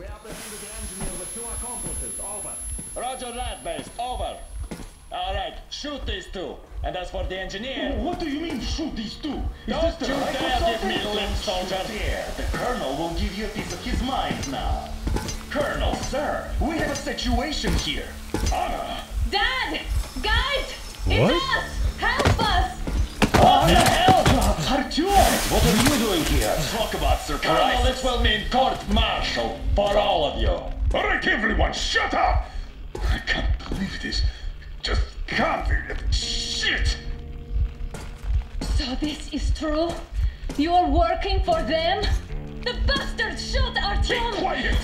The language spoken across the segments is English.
We apprehended the engineer with 2 accomplices. Over. Roger that, base. Over. Alright, shoot these 2. And as for the engineer... What do you mean, shoot these 2? Don't you dare give me lip, soldier! There, the Colonel will give you a piece of his mind now. Colonel, sir, we have a situation here. Anna! Dad! Guys! What? It's us! Help us! What the hell? Artyom! What are you doing here? Talk about Colonel, surprise. this will mean court-martial for all of you. Alright, everyone, shut up! I can't believe this. Just can't. Shit! So this is true? You're working for them? The bastards shot Artyom! Be quiet!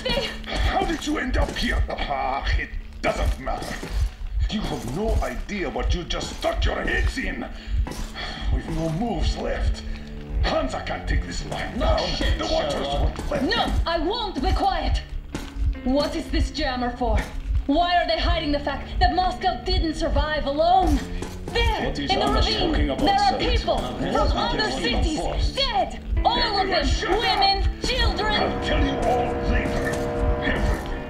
How did you end up here? It doesn't matter. You have no idea what you just stuck your heads in. We've no moves left. Hansa can't take this line down. The waters won't let No, them. I won't be quiet! What is this jammer for? Why are they hiding the fact that Moscow didn't survive alone? There, What is in the Anna ravine, talking about, there are sir? people from other cities, dead! All of them, Shut up. women, children! I'll tell you all later. Everything.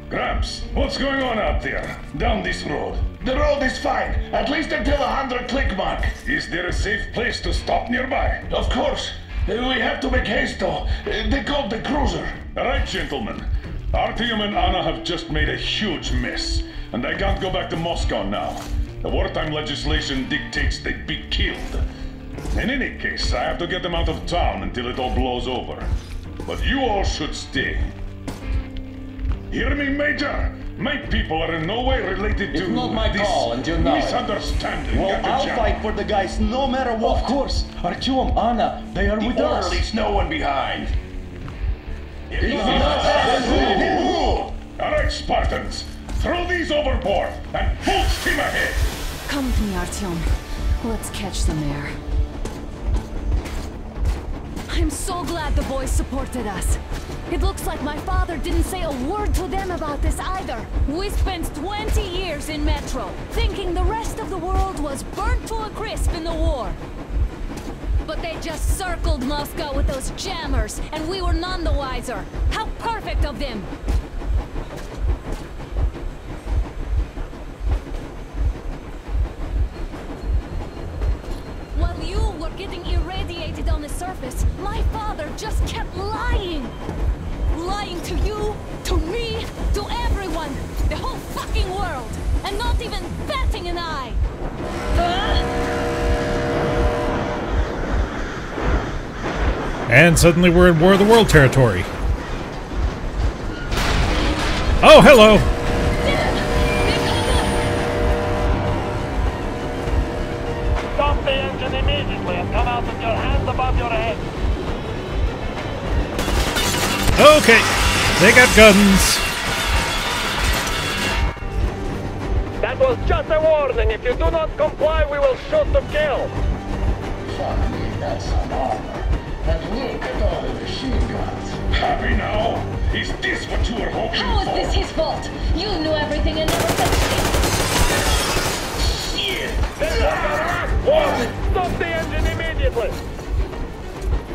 Gramps, what's going on out there? Down this road? The road is fine, at least until 100 click mark. Is there a safe place to stop nearby? Of course. We have to make haste though. They called the cruiser. All right, gentlemen. Artyom and Anna have just made a huge mess, and I can't go back to Moscow now. The wartime legislation dictates they'd be killed. In any case, I have to get them out of town until it all blows over. But you all should stay. Hear me, Major? My people are in no way related to It's not my this call, and you know it. misunderstanding. Well, Got the I'll jam. fight for the guys no matter what. Of course. Artyom, Anna, they are with us. leaves no one behind. All right, Spartans. Throw these overboard and full steam ahead. Come with me, Artyom. Let's catch them there. I'm so glad the boys supported us. It looks like my father didn't say a word to them about this either. We spent 20 years in Metro, thinking the rest of the world was burnt to a crisp in the war. But they just circled Moscow with those jammers, and we were none the wiser. How perfect of them! While you were getting irradiated on the surface, my father just kept lying. Lying to you, to me, to everyone, the whole fucking world, and not even batting an eye. And suddenly we're in War of the World territory. Oh, hello! Stop the engine immediately and come out with your hands above your head. Okay, they got guns. That was just a warning. If you do not comply, we will shoot to kill. Finally, that's some armor. And look at all the machine guns. Happy now? Is this what you were hoping How is for? this his fault? You knew everything and never said shit! This is your last warning. Stop the engine immediately.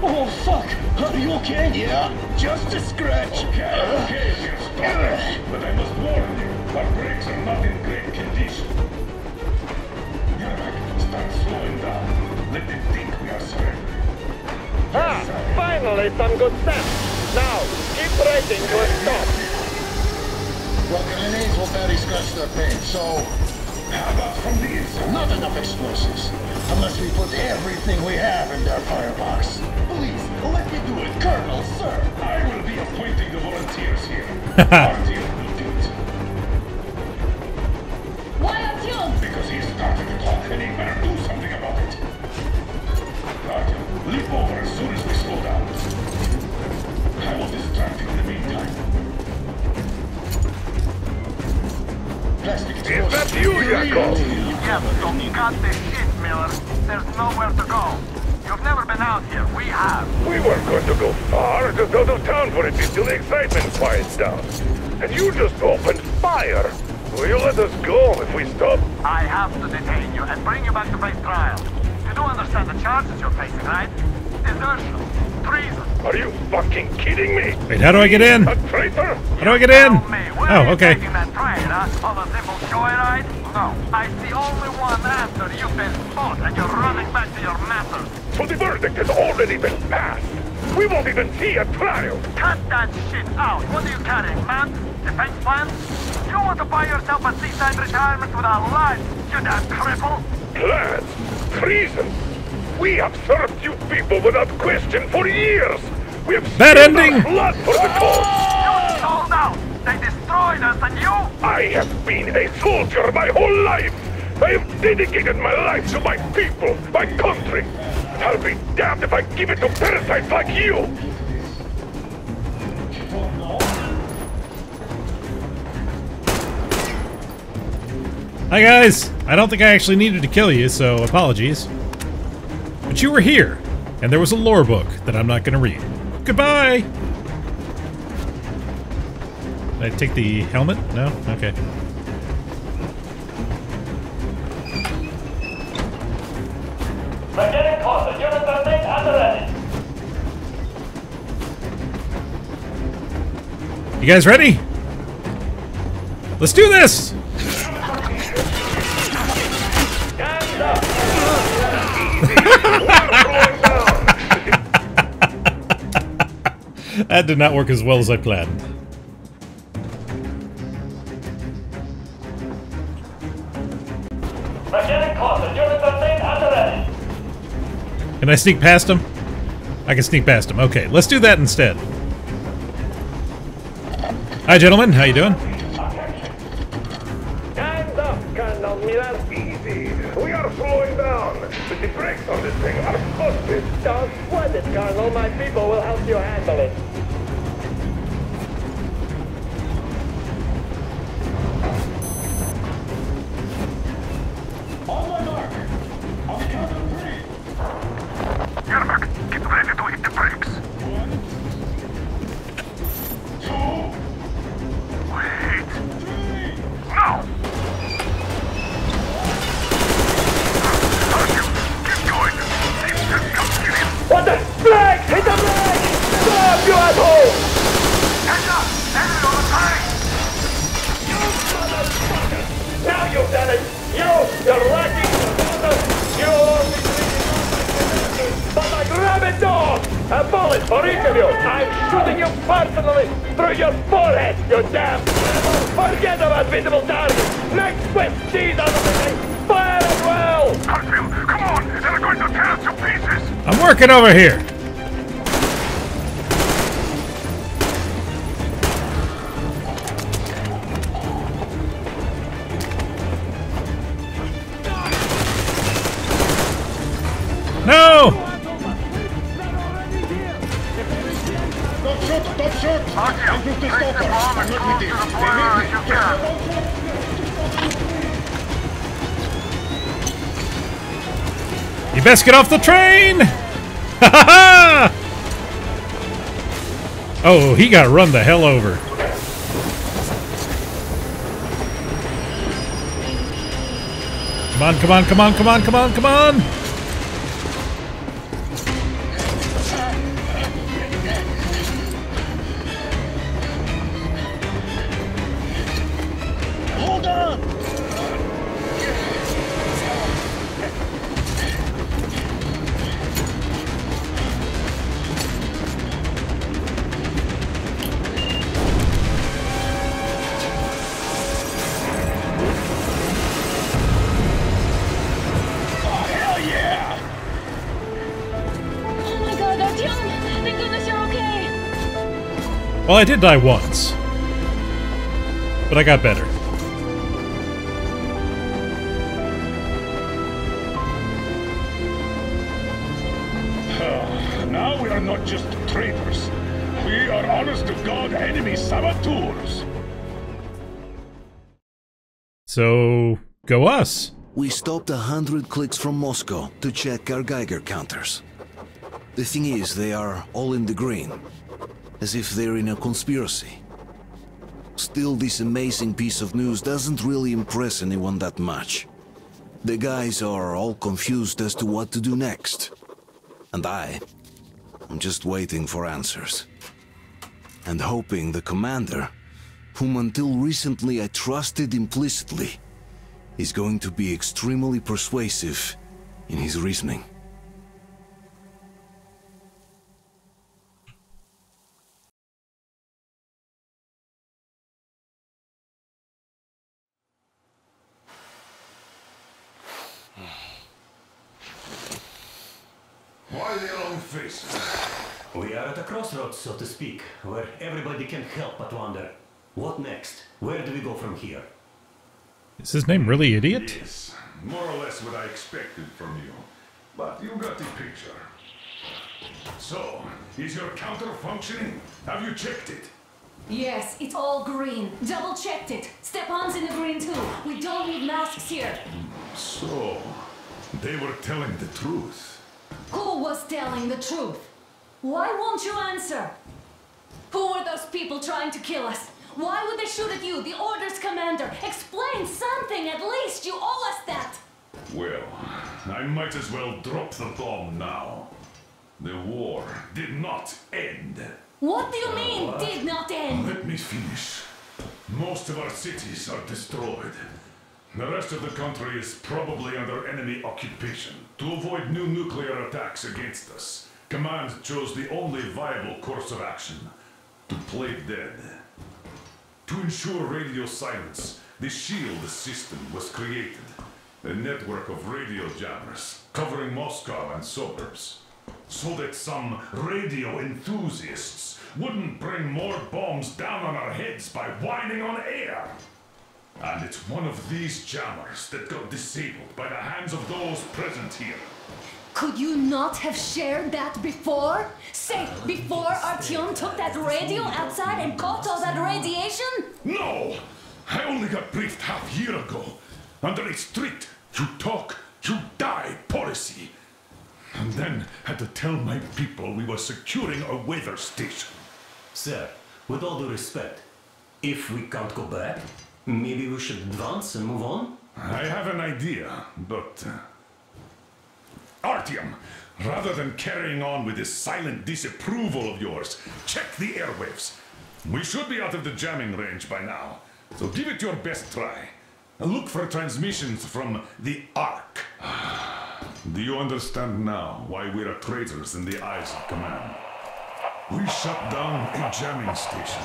Oh, fuck! Are you okay? Yeah, just a scratch. Okay, we're stopping. But I must warn you, our brakes are not in great condition. Yermak, start slowing down. Let them think we are surrendering. Ah, finally some good sense. Now, keep racing to a stop. Well, grenades will barely scratch their paint, so... How about from the inside? Not enough explosives. Unless we put everything we have in their firebox. Please, let me do it, Colonel, sir. I will be appointing the volunteers here. Artyom will do it. Why Artyom? Because he started to talk and he better do something about it. Artyom, leap over as soon as we slow down. I will distract him in the meantime. Plastic Is that you, Yakov? Yes, so cut this shit, Miller. There's nowhere to go. You've never been out here. We have. We weren't going to go far, just out of town for a bit till the excitement quiets down. And you just opened fire. Will you let us go if we stop? I have to detain you and bring you back to face trial. You do understand the charges you're facing, right? desertion, treason. Are you fucking kidding me? Wait, how do I get in? A traitor? How do I get in? Oh, okay. Taking that train, huh? On a simple joyride? No, I see only one answer. You've been caught and you're running back to your masters. So the verdict has already been passed. We won't even see a trial. Cut that shit out. What are you carrying, man? Defense plans? You want to buy yourself a seaside retirement without life, you damn cripple? Plans? Treason? We have served you people without question for years. We have Bad spilled ending. our blood for the cause. You sold out. They destroyed us and you? I have been a soldier my whole life. I have dedicated my life to my people, my country. I'll be damned if I give it to parasites like you! Hi guys! I don't think I actually needed to kill you, so apologies. But you were here, and there was a lore book that I'm not gonna read. Goodbye! Did I take the helmet? No? Okay. Lieutenant Costa, Unit 13 at the ready. You guys ready? Let's do this! That did not work as well as I planned. Lieutenant Costa, Unit 13 at the ready. Can I sneak past him? I can sneak past him. Okay, let's do that instead. Hi, gentlemen. How you doing? Stand up, Colonel Miller. Easy. We are slowing down. But the brakes on this thing are busted. Don't sweat it, Colonel. My people will help you handle it. On my mark. On the count of 3. Yermak, get ready to hit the brakes. 1, 2, Wait. 3. Now! Artyom, get going. These just come get him. What the? Flag! Hit the flag! Stop, you asshole! Hands up! Enemy on the train! You motherfucker! Now you've done it! You're lacking the bonus! You'll only be but like rabid dog! A bullet for each of you! I'm shooting you personally through your forehead, you damn! Forget about visible targets! Next Swift cheese out of the thing! Fire as well! Artyom, come on! They're going to tear us to pieces! I'm working over here. No! Don't shoot! Don't shoot! Artyom, I'm just a take the stalker. bomb I'm as not close with to you. the They boiler need as me. you can. You best get off the train! Ha ha ha! Oh, he got run the hell over. Come on, come on, come on, come on, come on, come on! Hold on! Hell yeah! Oh my god, Artyom! Thank goodness you're okay! Well, I did die once. But I got better. Now we are not just traitors. We are honest-to-God enemy saboteurs. So, go us. We stopped 100 clicks from Moscow to check our Geiger counters. The thing is, they are all in the green, as if they're in a conspiracy. Still, this amazing piece of news doesn't really impress anyone that much. The guys are all confused as to what to do next. And I'm just waiting for answers. And hoping the commander, whom until recently I trusted implicitly, is going to be extremely persuasive in his reasoning. Why the long face? We are at a crossroads, so to speak, where everybody can help but wonder. What next? Where do we go from here? Is his name really Idiot? Yes, more or less what I expected from you. But you got the picture. So, is your counter functioning? Have you checked it? Yes, it's all green. Double checked it. Stepan's in the green too. We don't need masks here. So, they were telling the truth. Who was telling the truth? Why won't you answer? Who were those people trying to kill us? Why would they shoot at you, the Order's commander? Explain something, at least! You owe us that! Well, I might as well drop the bomb now. The war did not end. What do you mean, did not end? Let me finish. Most of our cities are destroyed. The rest of the country is probably under enemy occupation. To avoid new nuclear attacks against us, Command chose the only viable course of action: to play dead. To ensure radio silence, the SHIELD system was created. A network of radio jammers covering Moscow and suburbs. So that some radio enthusiasts wouldn't bring more bombs down on our heads by whining on air. And it's one of these jammers that got disabled by the hands of those present here. Could you not have shared that before? Say, before Artyom took that radio outside and caught all that radiation? No! I only got briefed half year ago. Under a strict, you talk, you die policy. And then had to tell my people we were securing a weather station. Sir, with all due respect, if we can't go back, maybe we should advance and move on? I have an idea, but... Artyom, rather than carrying on with this silent disapproval of yours, check the airwaves. We should be out of the jamming range by now, so give it your best try. Look for transmissions from the Ark. Do you understand now why we're traitors in the eyes of Command? We shut down a jamming station,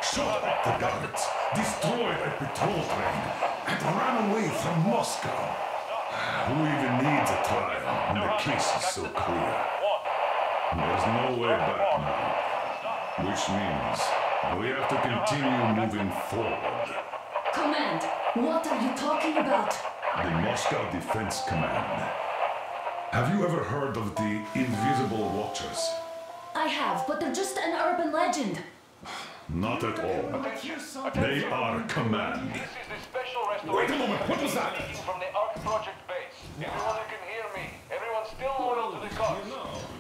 shot at the guards, destroyed a patrol train, and ran away from Moscow. Who even needs a trial when the case is so clear? There's no way back now, which means we have to continue moving forward. Command, what are you talking about? The Moscow Defense Command. Have you ever heard of the Invisible Watchers? I have, but they're just an urban legend. Not at all. They are Command. This is the special restoration. Wait a moment, what was that? From the Ark Project base. Everyone who can hear me. Everyone's still loyal to the cause.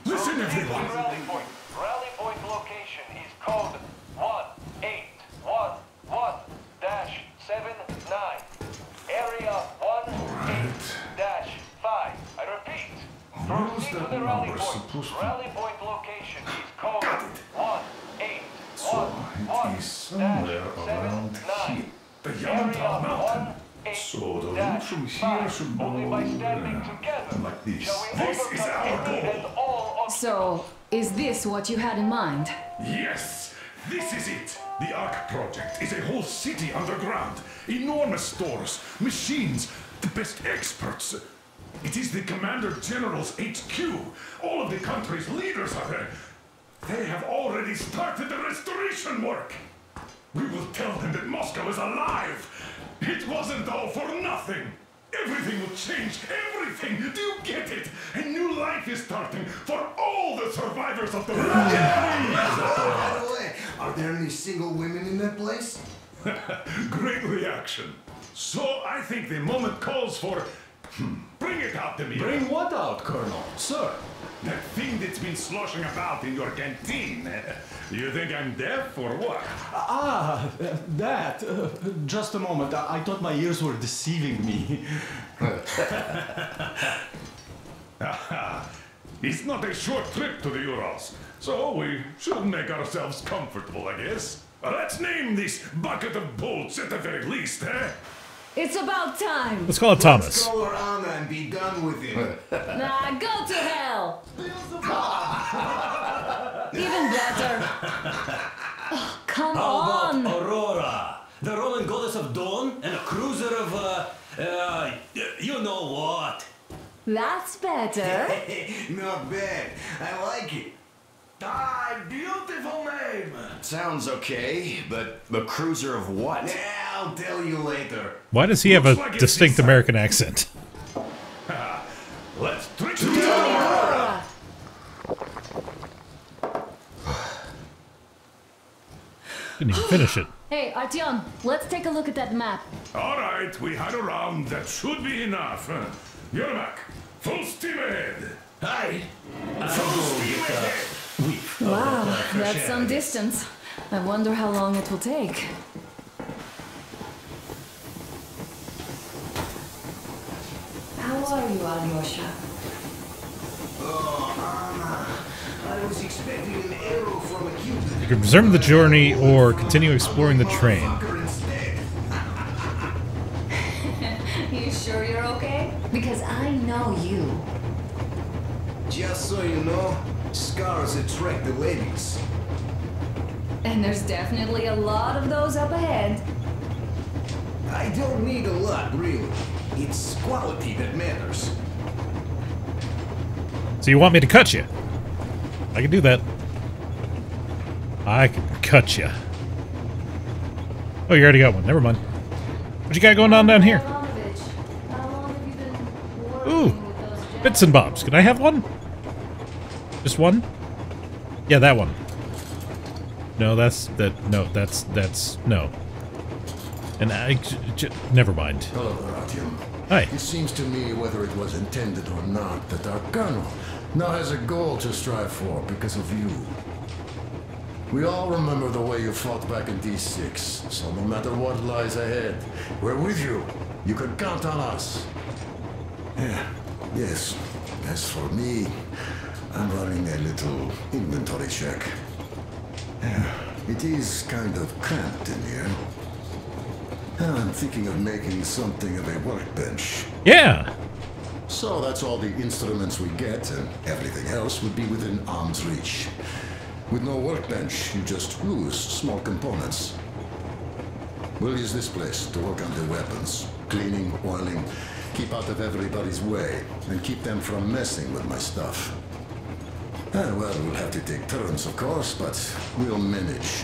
Listen, everyone. Rally point. Rally point location is code 1811-79. Area 18-5. I repeat. Proceed to the rally point. Rally point location is code 1811-79. So it is somewhere around here. The Yamantau Mountain. So the route from here should go like this. This is our goal. So, is this what you had in mind? Yes, this is it. The Ark Project is a whole city underground. Enormous stores, machines, the best experts. It is the Commander General's HQ. All of the country's leaders are there. They have already started the restoration work. We will tell them that Moscow is alive. It wasn't all for nothing. Everything will change. Everything. Do you get it? A new life is starting for all the survivors of the By the way, are there any single women in that place? Great reaction. So I think the moment calls for... Bring it out to me. Bring what out, Colonel? Sir? That thing that's been sloshing about in your canteen. You think I'm deaf or what? That. Just a moment. I thought my ears were deceiving me. It's not a short trip to the Urals, so we should make ourselves comfortable, I guess. Let's name this bucket of bolts at the very least, eh? It's about time. Let's call it Thomas. Let's call her Anna and be done with it. Nah, go to hell. Even better. Oh, come How on. about Aurora? The Roman goddess of dawn and a cruiser of, you know what? That's better. Not bad. I like it. Ah, beautiful name. Sounds okay, but the cruiser of what? Yeah, I'll tell you later. Why does he have a distinct American accent? Let's trick To the Aurora. Didn't even finish it. Hey, Artyom, let's take a look at that map. All right, we had a round. That should be enough. Yermak, full steam ahead. Aye. Full steam ahead. Wow, that's some distance. I wonder how long it will take. How are you, Alyosha? Oh, Anna. I was expecting an arrow from a Cupid. You can resume the journey or continue exploring the train. You sure you're okay? Because I know you. Just so you know, scars attract the ladies. And there's definitely a lot of those up ahead. I don't need a lot, really. It's quality that matters. So you want me to cut you? I can do that. I can cut you. Oh, you already got one. Never mind. What you got going on down here? Ooh, bits and bobs. Can I have one? Just one? Yeah, that one. No, that's no. And never mind. Hello there, Artyom. Hi. It seems to me, whether it was intended or not, that our colonel now has a goal to strive for because of you. We all remember the way you fought back in D6, so no matter what lies ahead, we're with you. You can count on us. Yeah, yes. As for me, I'm running a little inventory check. It is kind of cramped in here. I'm thinking of making something of a workbench. Yeah. So that's all the instruments we get, and everything else would be within arm's reach. With no workbench, you just lose small components. We'll use this place to work on the weapons. Cleaning, oiling, keep out of everybody's way, and keep them from messing with my stuff. Well, we'll have to take turns, of course, but we'll manage.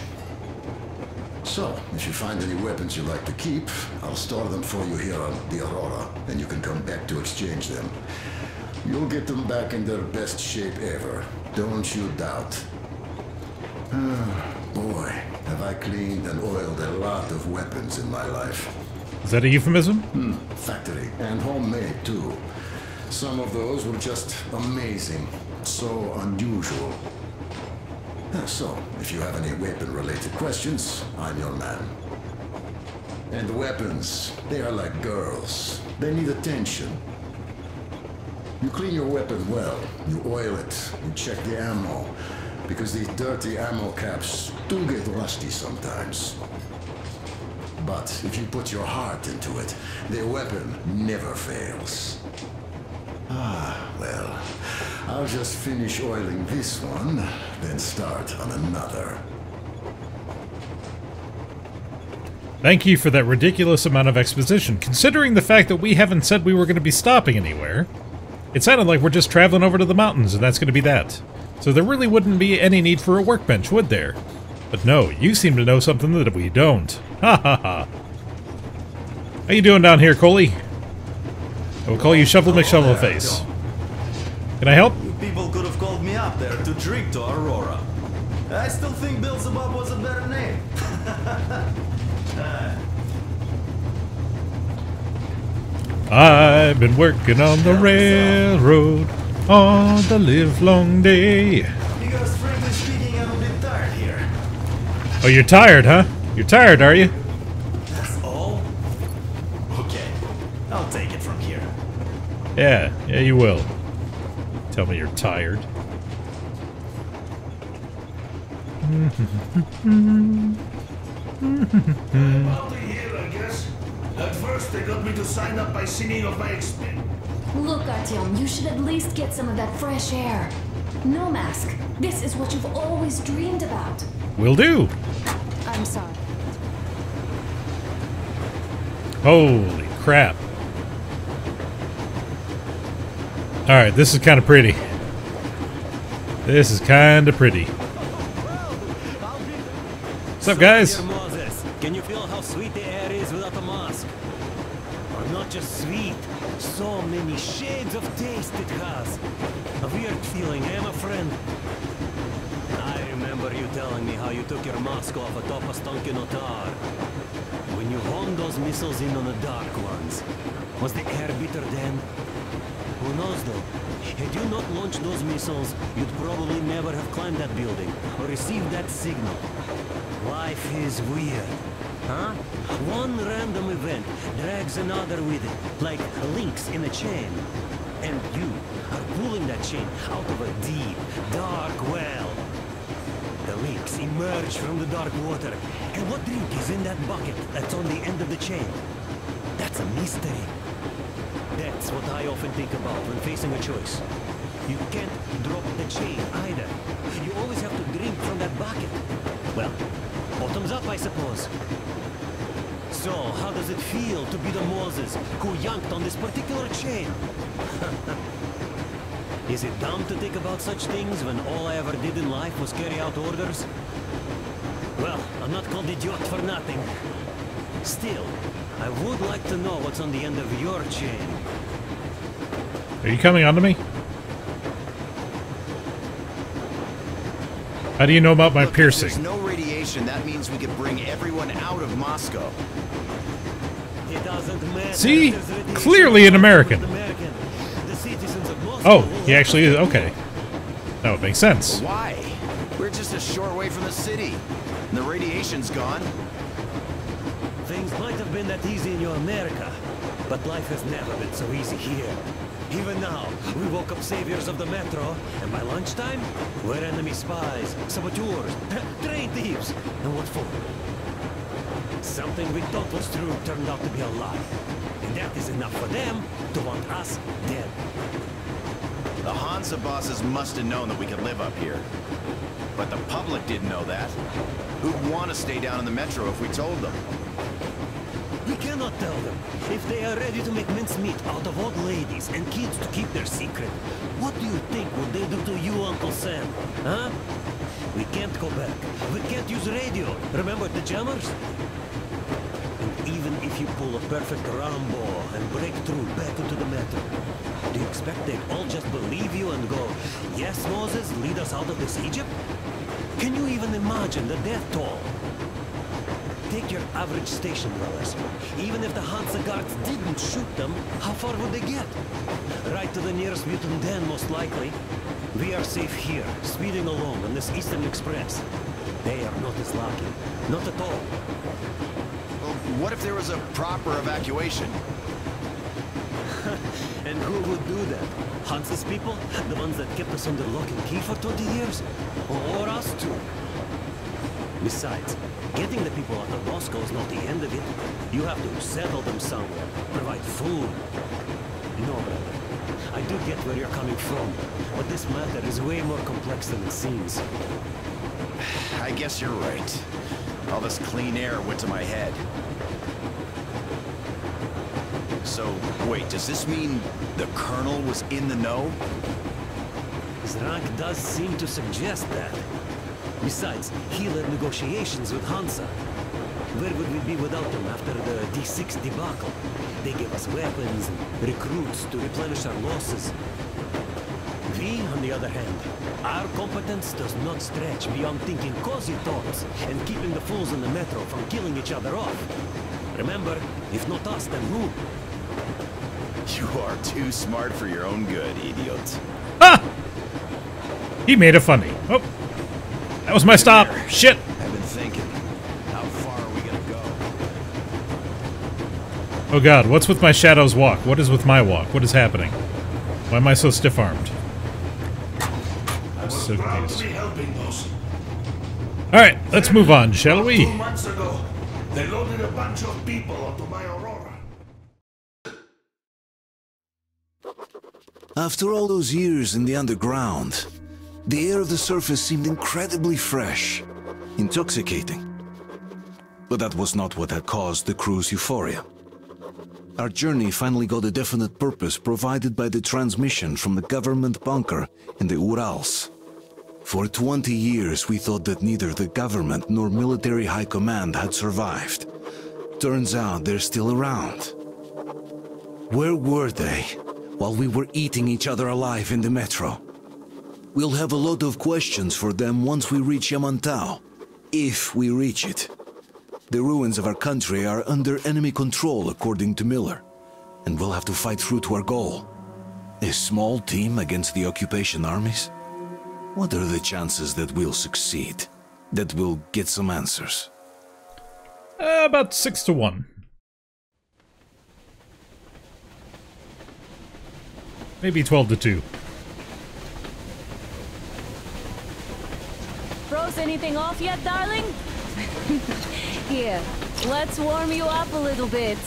So, if you find any weapons you like to keep, I'll store them for you here on the Aurora, and you can come back to exchange them. You'll get them back in their best shape ever. Don't you doubt. Boy, have I cleaned and oiled a lot of weapons in my life. Is that a euphemism? Factory, and homemade, too. Some of those were just amazing. So unusual. So, if you have any weapon-related questions, I'm your man. And weapons, they are like girls. They need attention. You clean your weapon well, you oil it, you check the ammo, because these dirty ammo caps do get rusty sometimes. But if you put your heart into it, the weapon never fails. Well, I'll just finish oiling this one, then start on another. Thank you for that ridiculous amount of exposition. Considering the fact that we haven't said we were going to be stopping anywhere, it sounded like we're just traveling over to the mountains and that's going to be that. So there really wouldn't be any need for a workbench, would there? But no, you seem to know something that we don't. Ha ha ha. How you doing down here, Coley? I will call you Shovel McShovelface. Can I help? You people could have called me up there to drink to Aurora. I still think Beelzebub was a better name. I've been working on the railroad all the livelong day. Because frankly speaking, I'm a bit tired here. Oh, you're tired, huh? You're tired, are you? That's all? Okay, I'll take it from here. Yeah, you will. Tell me you're tired. I'm out of here, I guess. At first, they got me to sign up by singing of my expense. Look, Artyom, you should at least get some of that fresh air. No mask. This is what you've always dreamed about. Will do. I'm sorry. Holy crap. Alright, this is kind of pretty. This is kind of pretty. What's up, guys? Moses, can you feel how sweet the air is without a mask? Or not just sweet, so many shades of taste it has. A weird feeling, eh, my friend? I remember you telling me how you took your mask off atop a stunking otar. When you honed those missiles in on the dark ones, was the air bitter then? Who knows though? Had you not launched those missiles, you'd probably never have climbed that building or received that signal. Life is weird, huh? One random event drags another with it, like links in a chain. And you are pulling that chain out of a deep, dark well. The links emerge from the dark water. And what drink is in that bucket that's on the end of the chain? That's a mystery. That's what I often think about when facing a choice. You can't drop the chain either. You always have to drink from that bucket. Well, bottoms up, I suppose. So, how does it feel to be the Moses who yanked on this particular chain? Is it dumb to think about such things when all I ever did in life was carry out orders? Well, I'm not called idiot for nothing. Still, I would like to know what's on the end of your chain. Are you coming onto me? How do you know about my piercing? If there's no radiation, that means we could bring everyone out of Moscow. It doesn't matter. See? Clearly an American. Oh, he actually is. Okay. That would make sense. Why? We're just a short way from the city. And the radiation's gone. Things might have been that easy in your America, but life has never been so easy here. Even now, we woke up saviors of the metro, and by lunchtime, we're enemy spies, saboteurs, train thieves. And what for? Something we thought was true turned out to be a lie. And that is enough for them to want us dead. The Hansa bosses must have known that we could live up here. But the public didn't know that. Who'd want to stay down in the metro if we told them? We cannot tell them. If they are ready to make mincemeat out of old ladies and kids to keep their secret, what do you think would they do to you, Uncle Sam? Huh? We can't go back. We can't use radio. Remember the jammers? And even if you pull a perfect Rambo and break through back into the metro, do you expect they'd all just believe you and go, yes, Moses, lead us out of this Egypt? Can you even imagine the death toll? Take your average station dwellers. Even if the Hansa guards didn't shoot them, how far would they get? Right to the nearest mutant den, most likely. We are safe here, speeding along on this Eastern Express. They are not as lucky. Not at all. Well, what if there was a proper evacuation? And who would do that? Hansa's people? The ones that kept us under lock and key for 20 years? Or us too? Besides, getting the people out of Moscow is not the end of it. You have to settle them somewhere, provide food. No, brother. I do get where you're coming from, but this matter is way more complex than it seems. I guess you're right. All this clean air went to my head. So, wait, does this mean the Colonel was in the know? His rank does seem to suggest that. Besides, he led negotiations with Hansa. Where would we be without them after the D6 debacle? They gave us weapons and recruits to replenish our losses. We, on the other hand, our competence does not stretch beyond thinking cozy thoughts and keeping the fools in the metro from killing each other off. Remember, if not us, then who? You are too smart for your own good, idiot. Ah! He made it funny. Oh, that was my stop. Shit. I've been thinking, how far are we gonna go? Oh god, what's with my shadow's walk? What is with my walk? What is happening? Why am I so stiff-armed? So proud to confused. be helping those. Alright, let's move on, shall we? 2 months ago, they loaded a bunch of people onto my Aurora. After all those years in the underground, the air of the surface seemed incredibly fresh, intoxicating. But that was not what had caused the crew's euphoria. Our journey finally got a definite purpose provided by the transmission from the government bunker in the Urals. For 20 years we thought that neither the government nor military high command had survived. Turns out they're still around. Where were they while we were eating each other alive in the metro? We'll have a lot of questions for them once we reach Yamantau, if we reach it. The ruins of our country are under enemy control, according to Miller, and we'll have to fight through to our goal. A small team against the occupation armies? What are the chances that we'll succeed? That we'll get some answers? About 6 to 1. Maybe 12 to 2. Froze anything off yet, darling? Here, let's warm you up a little bit.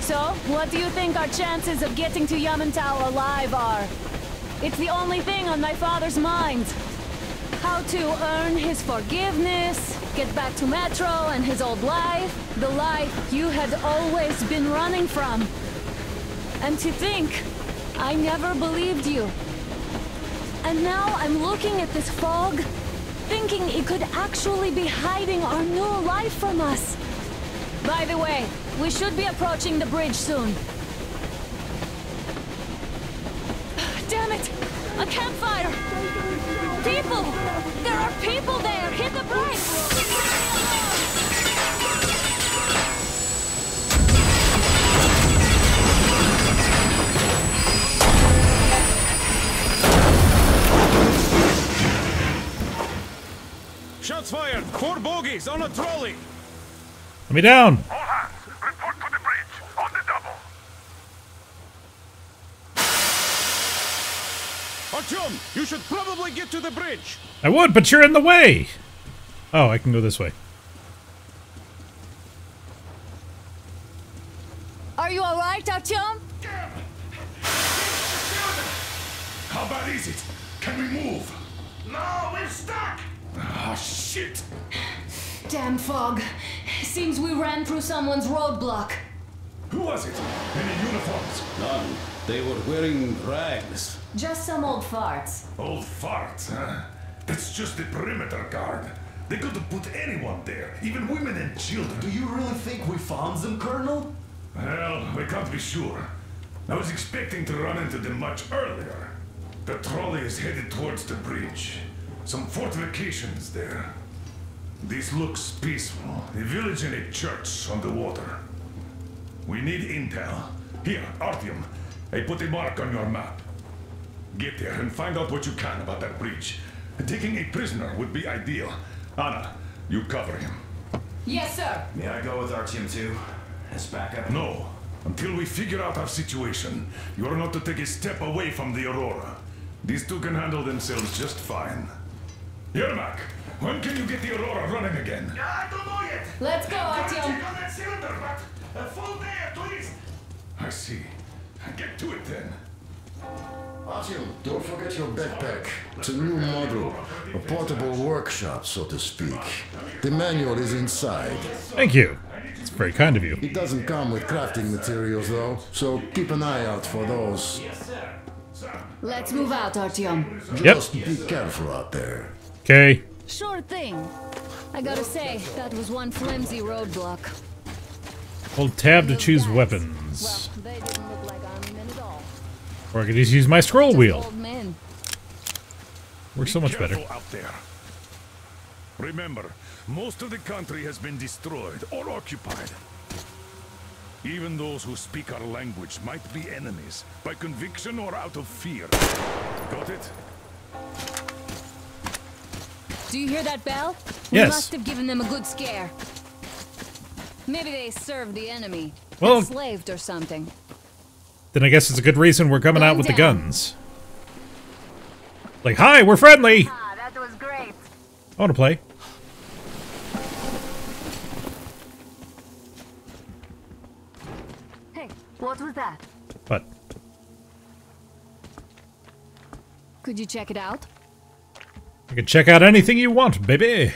So, what do you think our chances of getting to Yamantau alive are? It's the only thing on my father's mind. How to earn his forgiveness, get back to Metro and his old life, the life you had always been running from. And to think, I never believed you. And now I'm looking at this fog, thinking it could actually be hiding our new life from us. By the way, we should be approaching the bridge soon. Damn it! A campfire! People! There are people there! Hit the brakes! Shots fired! 4 bogies on a trolley! Let me down! All hands, report to the bridge, on the double. Artyom, you should probably get to the bridge! I would, but you're in the way! Oh, I can go this way. Are you alright, Artyom? How bad is it? Can we move? No, we're stuck! Ah, shit! Damn fog. Seems we ran through someone's roadblock. Who was it? Any uniforms? None. They were wearing rags. Just some old farts. Old farts, huh? That's just the perimeter guard. They could have put anyone there, even women and children. Do you really think we found them, Colonel? Well, we can't be sure. I was expecting to run into them much earlier. The trolley is headed towards the bridge. Some fortifications there. This looks peaceful. A village and a church on the water. We need intel. Here, Artyom, I put a mark on your map. Get there and find out what you can about that bridge. Taking a prisoner would be ideal. Anna, you cover him. Yes, sir. May I go with Artyom too? As backup? No. Until we figure out our situation, you are not to take a step away from the Aurora. These two can handle themselves just fine. Yermak, when can you get the Aurora running again? I don't know yet. Let's go, Artyom. Check on that cylinder, but a full day at least. I see. Get to it then. Artyom, don't forget your backpack. It's a new model. A portable workshop, so to speak. The manual is inside. Thank you. It's very kind of you. It doesn't come with crafting materials, though, so keep an eye out for those. Let's move out, Artyom. Just be careful out there. Okay. Sure thing. I gotta say, that was one flimsy roadblock. Hold tab to choose weapons. Well, they didn't look like army men at all. Or I could just use my scroll wheel. Old men. Works so much better. Careful out there. Remember, most of the country has been destroyed or occupied. Even those who speak our language might be enemies, by conviction or out of fear. Got it? Do you hear that bell? Yes. We must have given them a good scare. Maybe they served the enemy. Well- Enslaved or something. Then I guess it's a good reason we're coming out with the down. guns. Like, hi, we're friendly! Ah, that was great. I want to play. Hey, what was that? What? Could you check it out? You can check out anything you want, baby.